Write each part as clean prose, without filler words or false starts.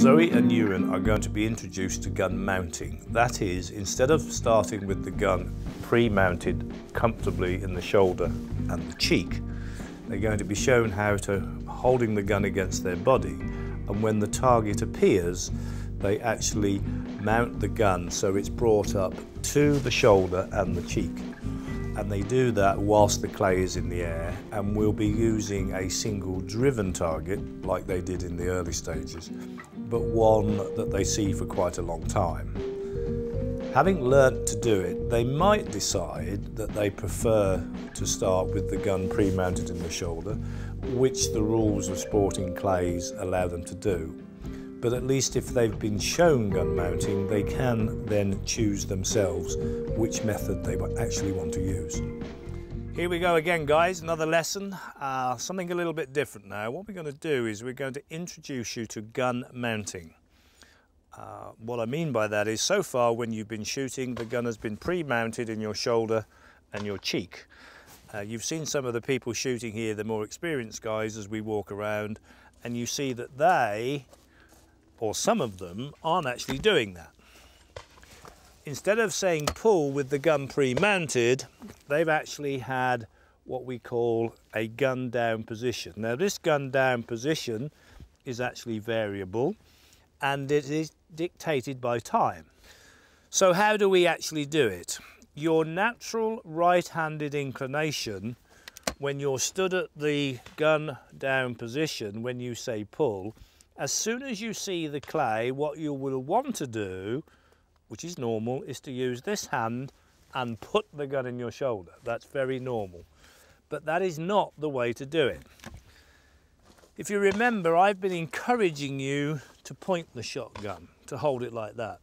Zoe and Ewan are going to be introduced to gun mounting. That is, instead of starting with the gun pre-mounted comfortably in the shoulder and the cheek, they're going to be shown how to holding the gun against their body, and when the target appears, they actually mount the gun so it's brought up to the shoulder and the cheek. And they do that whilst the clay is in the air, and we'll be using a single driven target like they did in the early stages, but one that they see for quite a long time. Having learnt to do it, they might decide that they prefer to start with the gun pre-mounted in the shoulder, which the rules of sporting clays allow them to do. But at least if they've been shown gun mounting, they can then choose themselves which method they actually want to use. Here we go again, guys, another lesson, something a little bit different now. What we're going to do is we're going to introduce you to gun mounting. What I mean by that is, so far when you've been shooting, the gun has been pre-mounted in your shoulder and your cheek. You've seen some of the people shooting here, the more experienced guys, as we walk around, and you see that they, or some of them, aren't actually doing that. Instead of saying pull with the gun pre-mounted, they've actually had what we call a gun down position. Now this gun down position is actually variable and it is dictated by time. So how do we actually do it? Your natural right-handed inclination when you're stood at the gun down position, when you say pull, as soon as you see the clay, what you will want to do, which is normal, is to use this hand and put the gun in your shoulder. That's very normal. But that is not the way to do it. If you remember, I've been encouraging you to point the shotgun, to hold it like that.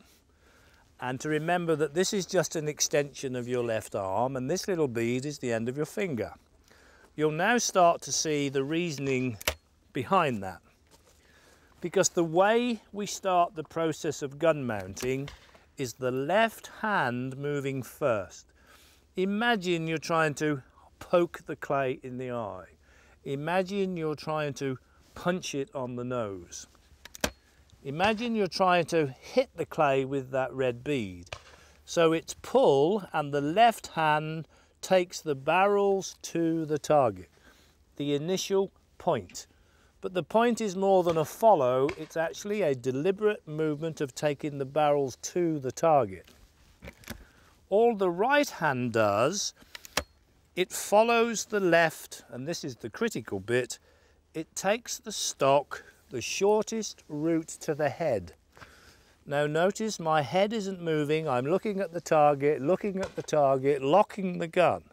And to remember that this is just an extension of your left arm, and this little bead is the end of your finger. You'll now start to see the reasoning behind that. Because the way we start the process of gun mounting is the left hand moving first. Imagine you're trying to poke the clay in the eye. Imagine you're trying to punch it on the nose. Imagine you're trying to hit the clay with that red bead. So it's pull and the left hand takes the barrels to the target, the initial point. But the point is more than a follow, it's actually a deliberate movement of taking the barrels to the target. All the right hand does, it follows the left, and this is the critical bit, it takes the stock the shortest route to the head. Now notice my head isn't moving, I'm looking at the target, locking the gun.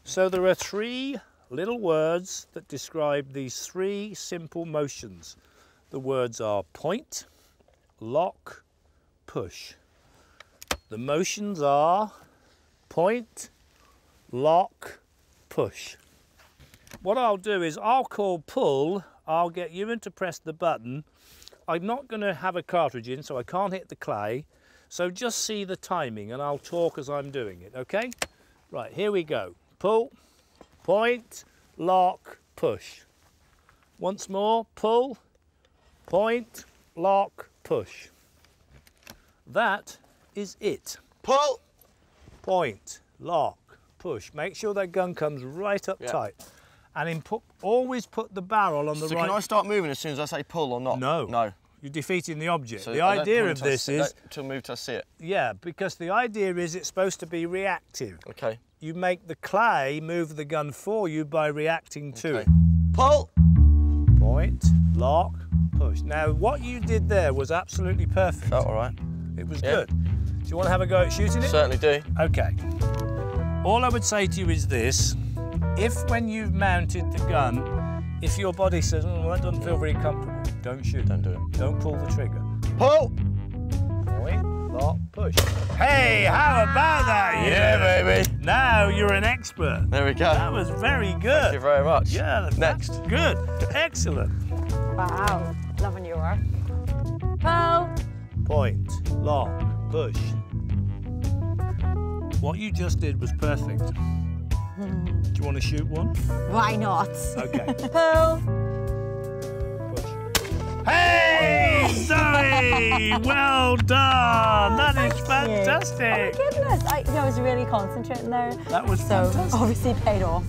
So there are three little words that describe these three simple motions. The words are point, lock, push. The motions are point, lock, push. What I'll do is I'll call pull, I'll get Ewan to press the button. I'm not going to have a cartridge in, so I can't hit the clay. So just see the timing and I'll talk as I'm doing it, okay? Right, here we go. Pull, point, lock, push. Once more, pull, point, lock, push. That is it. Pull, point, lock, push. Make sure that gun comes right up tight. And always put the barrel on the right. So can I start moving as soon as I say pull or not? No. No. You're defeating the object. So the idea of this is to move to see it. Yeah, because the idea is it's supposed to be reactive. Okay. You make the clay move the gun for you by reacting to it. Pull. Point, lock, push. Now what you did there was absolutely perfect. Felt all right. It was good. Do you want to have a go at shooting it? Certainly do. Okay. All I would say to you is this. If when you've mounted the gun, if your body says, oh, that doesn't feel very comfortable, don't shoot. Don't do it. Don't pull the trigger. Pull. Point, lock, push. Hey, how about that? Yeah, baby. Now you're an expert. There we go. That was very good. Thank you very much. Yeah. Next. Good. Excellent. Wow. Loving your work. Pull. Point, lock, push. What you just did was perfect. Do you want to shoot one? Why not? Okay. Pull. Push. Hey! Hey, well done. That is Thank you. fantastic. Oh my goodness. I was really concentrating there. That was so fantastic. obviously paid off.